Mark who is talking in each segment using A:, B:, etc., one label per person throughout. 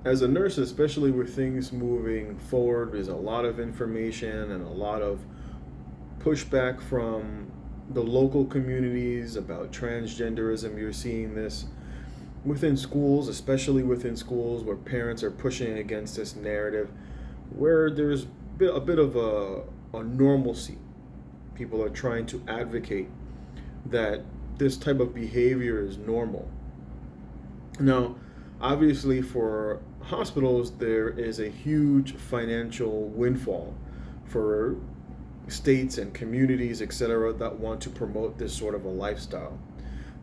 A: as a nurse, especially with things moving forward, there's a lot of information and a lot of pushback from the local communities about transgenderism. You're seeing this within schools, especially within schools where parents are pushing against this narrative, where there's a bit of a normalcy. People are trying to advocate that this type of behavior is normal. Now, obviously, for hospitals, there is a huge financial windfall for states and communities, etc., that want to promote this sort of a lifestyle.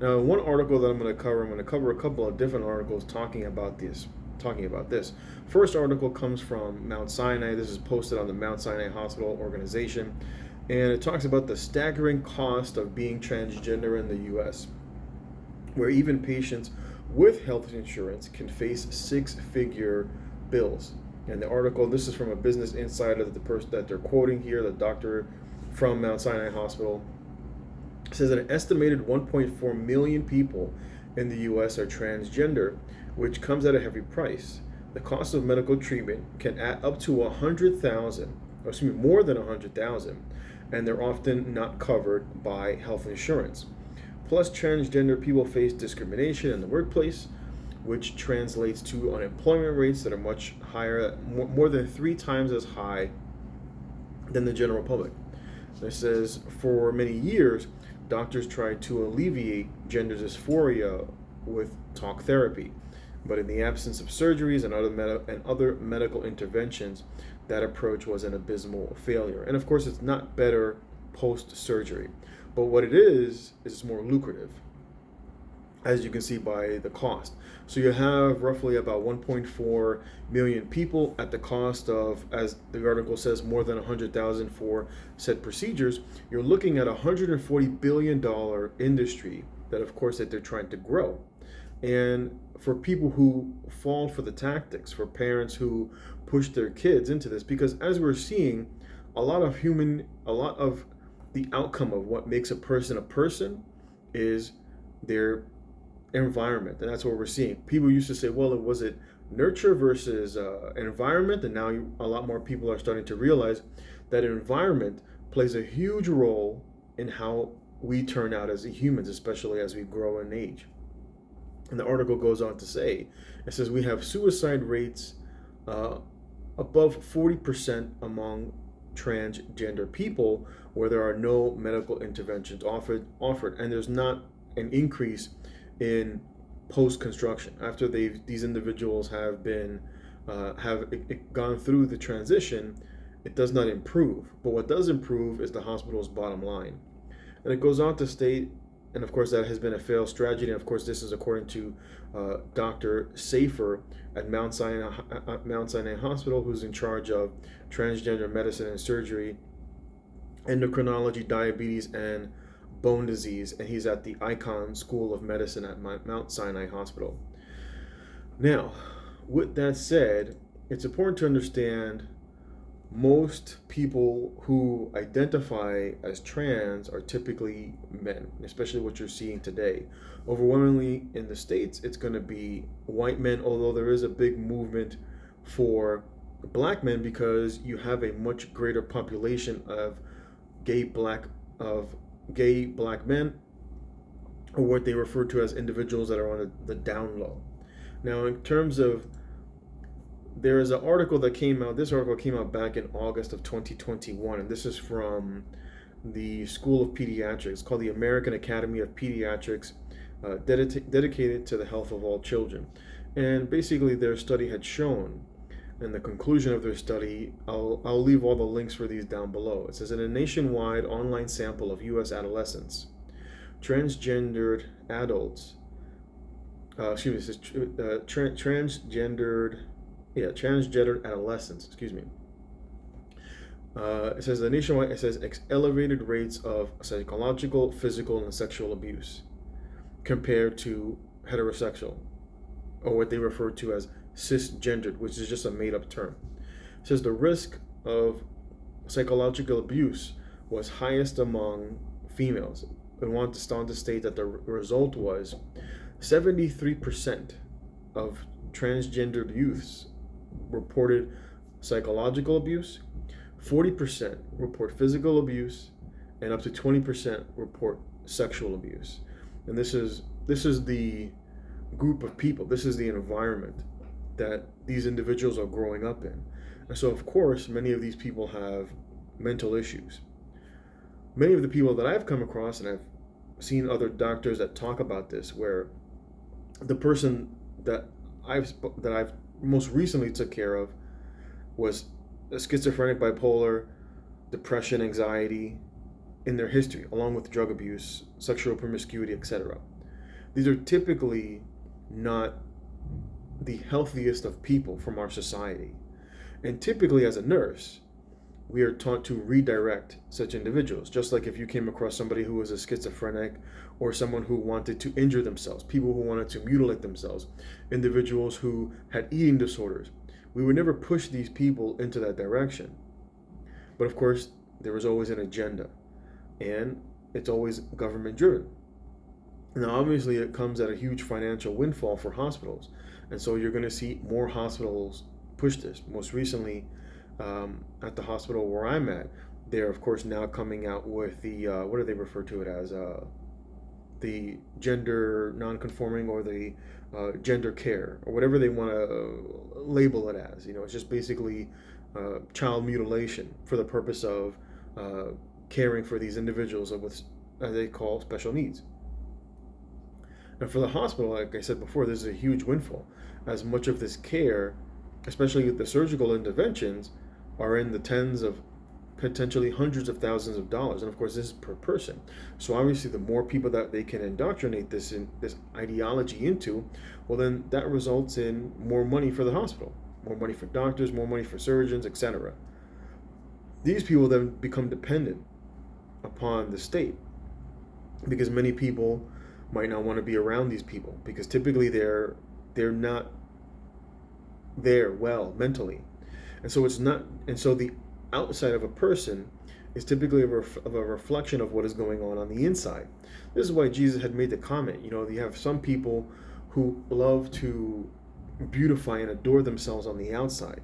A: Now, one article that I'm going to cover a couple of different articles talking about this. Talking about this. First article comes from Mount Sinai. This is posted on the Mount Sinai Hospital organization, and it talks about the staggering cost of being transgender in the U.S., where even patients with health insurance can face six-figure bills. And the article, this is from a Business Insider, that the person that they're quoting here, the doctor from Mount Sinai Hospital, says that an estimated 1.4 million people in the U.S. are transgender, which comes at a heavy price. The cost of medical treatment can add up to 100,000, or excuse me, more than 100,000, and they're often not covered by health insurance. Plus, transgender people face discrimination in the workplace, which translates to unemployment rates that are much higher, more than 3 times as high than the general public. It says for many years, doctors tried to alleviate gender dysphoria with talk therapy, but in the absence of surgeries and other medical interventions, that approach was an abysmal failure. And of course, it's not better post surgery, but what it is it's more lucrative, as you can see by the cost. So you have roughly about 1.4 million people at the cost of, as the article says, more than 100,000 for said procedures. You're looking at a $140 billion industry that, of course, that they're trying to grow. And for people who fall for the tactics, for parents who push their kids into this, because as we're seeing, a lot of the outcome of what makes a person is their environment, and that's what we're seeing. People used to say, well, was it nurture versus environment, and now a lot more people are starting to realize that environment plays a huge role in how we turn out as humans, especially as we grow in age. And the article goes on to say, it says we have suicide rates uh, above 40% among transgender people where there are no medical interventions offered, and there's not an increase in post construction after these individuals have been have gone through the transition. It does not improve, but what does improve is the hospital's bottom line. And it goes on to state, and of course that has been a failed strategy, and of course this is according to Dr. Safer at Mount Sinai Hospital, who's in charge of transgender medicine and surgery, endocrinology, diabetes, and bone disease, and he's at the Icahn School of Medicine at Mount Sinai Hospital. Now, with that said, it's important to understand most people who identify as trans are typically men, especially what you're seeing today. Overwhelmingly in the States, it's going to be white men, although there is a big movement for black men because you have a much greater population of gay black of gay black men, or what they refer to as individuals that are on the down low. Now, in terms of, there is an article that came out. This article came out back in August of 2021, and this is from the School of Pediatrics. It's called the American Academy of Pediatrics, dedicated to the health of all children. And basically, their study had shown, and the conclusion of their study, I'll leave all the links for these down below. It says in a nationwide online sample of U.S. adolescents, transgendered adults, transgendered adolescents, it says the nationwide, it says elevated rates of psychological, physical, and sexual abuse compared to heterosexual, or what they refer to as cisgendered, which is just a made-up term. It says the risk of psychological abuse was highest among females. And want to state that the result was 73% of transgendered youths reported psychological abuse, 40% report physical abuse, and up to 20% report sexual abuse. And this is the group of people, this is the environment that these individuals are growing up in. And so of course many of these people have mental issues. Many of the people that I've come across, and I've seen other doctors that talk about this, where the person that I've most recently took care of was a schizophrenic, bipolar, depression, anxiety in their history, along with drug abuse, sexual promiscuity, etc. These are typically not the healthiest of people from our society. And typically, as a nurse, we are taught to redirect such individuals. Just like if you came across somebody who was a schizophrenic, or someone who wanted to injure themselves, people who wanted to mutilate themselves, individuals who had eating disorders, we would never push these people into that direction. But of course, there was always an agenda, and it's always government driven. Now, obviously, it comes at a huge financial windfall for hospitals, and so you're going to see more hospitals push this. Most recently, at the hospital where I'm at, they're of course now coming out with the what do they refer to it as? The gender non-conforming, or the gender care, or whatever they want to label it as. It's just basically child mutilation for the purpose of caring for these individuals with, as they call, special needs. And for the hospital, like I said before, this is a huge windfall, as much of this care, especially the surgical interventions, are in the tens of, potentially hundreds of thousands of dollars. And of course, this is per person. So obviously, the more people that they can indoctrinate this ideology into, well, then that results in more money for the hospital, more money for doctors, more money for surgeons, etc. These people then become dependent upon the state, because many people might not want to be around these people, because typically they're not there well mentally. And so the outside of a person is typically of a reflection of what is going on the inside. This is why Jesus had made the comment, you have some people who love to beautify and adore themselves on the outside,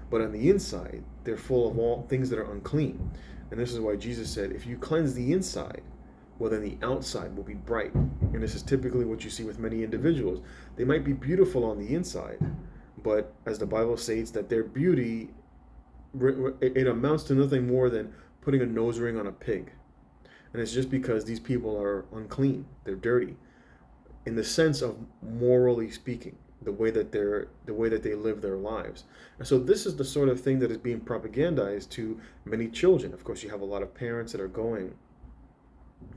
A: but on the inside they're full of all things that are unclean. And this is why Jesus said, if you cleanse the inside, well, then the outside will be bright. And this is typically what you see with many individuals. They might be beautiful on the inside, but as the Bible states, that their beauty, it amounts to nothing more than putting a nose ring on a pig. And it's just because these people are unclean, they're dirty, in the sense of morally speaking, the way that they live their lives. And so this is the sort of thing that is being propagandized to many children. Of course, you have a lot of parents that are going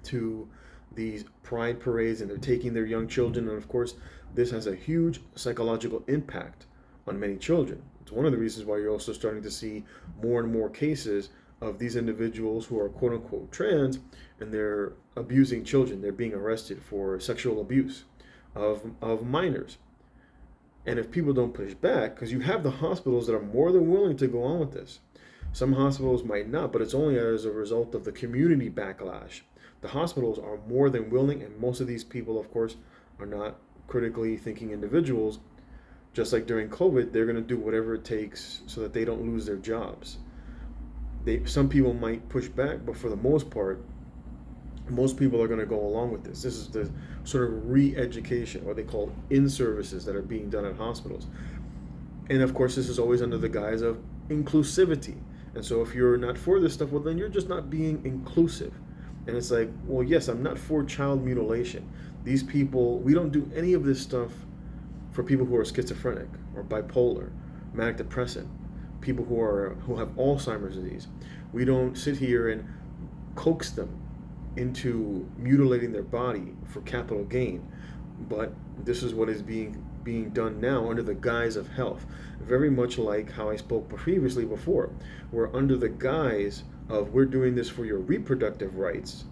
A: to these pride parades, and they're taking their young children, and of course this has a huge psychological impact on many children. It's one of the reasons why you're also starting to see more and more cases of these individuals who are quote unquote trans, and they're abusing children. They're being arrested for sexual abuse of minors. And if people don't push back, because you have the hospitals that are more than willing to go on with this. Some hospitals might not, but it's only as a result of the community backlash. The hospitals are more than willing, and most of these people, of course, are not critically thinking individuals. Just like during COVID, they're going to do whatever it takes so that they don't lose their jobs. Some people might push back, but for the most part, most people are going to go along with this. This is the sort of re-education, what they call in-services, that are being done at hospitals. And of course, this is always under the guise of inclusivity. And so if you're not for this stuff, well, then you're just not being inclusive. And it's like, well, yes, I'm not for child mutilation. These people, we don't do any of this stuff for people who are schizophrenic or bipolar, manic depressant, people who have Alzheimer's disease. We don't sit here and coax them into mutilating their body for capital gain. But this is what is being done now under the guise of health. Very much like how I spoke previously before, where under the guise of we're doing this for your reproductive rights,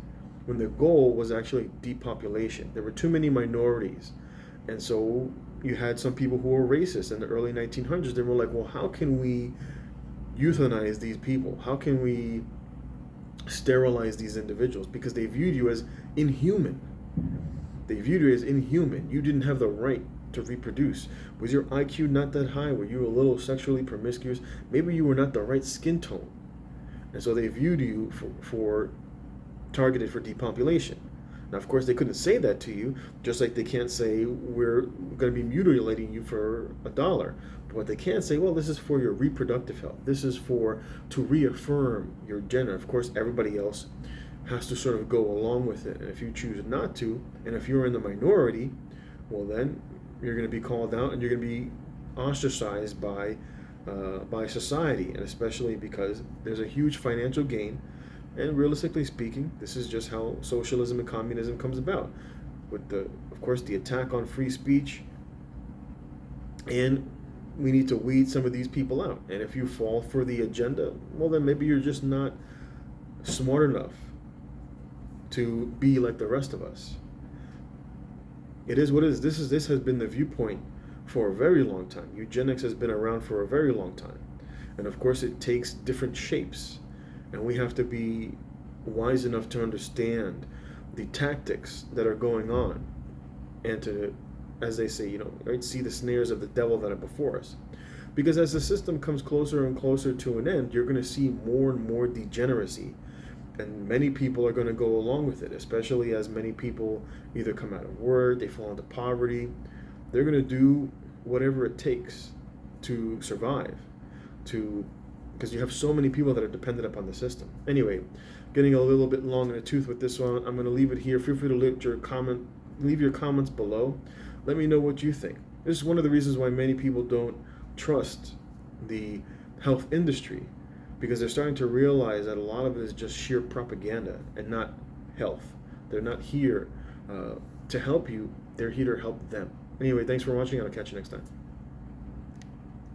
A: when the goal was actually depopulation. There were too many minorities. And so you had some people who were racist in the early 1900s. They were like, well, how can we euthanize these people? How can we sterilize these individuals? Because they viewed you as inhuman. They viewed you as inhuman. You didn't have the right to reproduce? Was your IQ not that high? Were you a little sexually promiscuous? Maybe you were not the right skin tone. And so they viewed you for targeted for depopulation. Now, of course, they couldn't say that to you, just like they can't say we're going to be mutilating you for $1. But what they can say, well, this is for your reproductive health. This is to reaffirm your gender. Of course, everybody else has to sort of go along with it. And if you choose not to, and if you're in the minority, well, then you're going to be called out and you're going to be ostracized by society, and especially because there's a huge financial gain. And realistically speaking, this is just how socialism and communism comes about, with of course, the attack on free speech. And we need to weed some of these people out. And if you fall for the agenda, well, then maybe you're just not smart enough to be like the rest of us. It is what it is. This has been the viewpoint for a very long time. Eugenics has been around for a very long time. And of course, it takes different shapes. And we have to be wise enough to understand the tactics that are going on and to, as they say, right, see the snares of the devil that are before us. Because as the system comes closer and closer to an end, you're going to see more and more degeneracy. And many people are going to go along with it, especially as many people either come out of work, they fall into poverty. They're going to do whatever it takes to survive, because you have so many people that are dependent upon the system. Anyway, getting a little bit long in the tooth with this one. I'm going to leave it here. Feel free to leave your comments below. Let me know what you think. This is one of the reasons why many people don't trust the health industry, because they're starting to realize that a lot of it is just sheer propaganda and not health. They're not here to help you. They're here to help them. Anyway, thanks for watching. I'll catch you next time.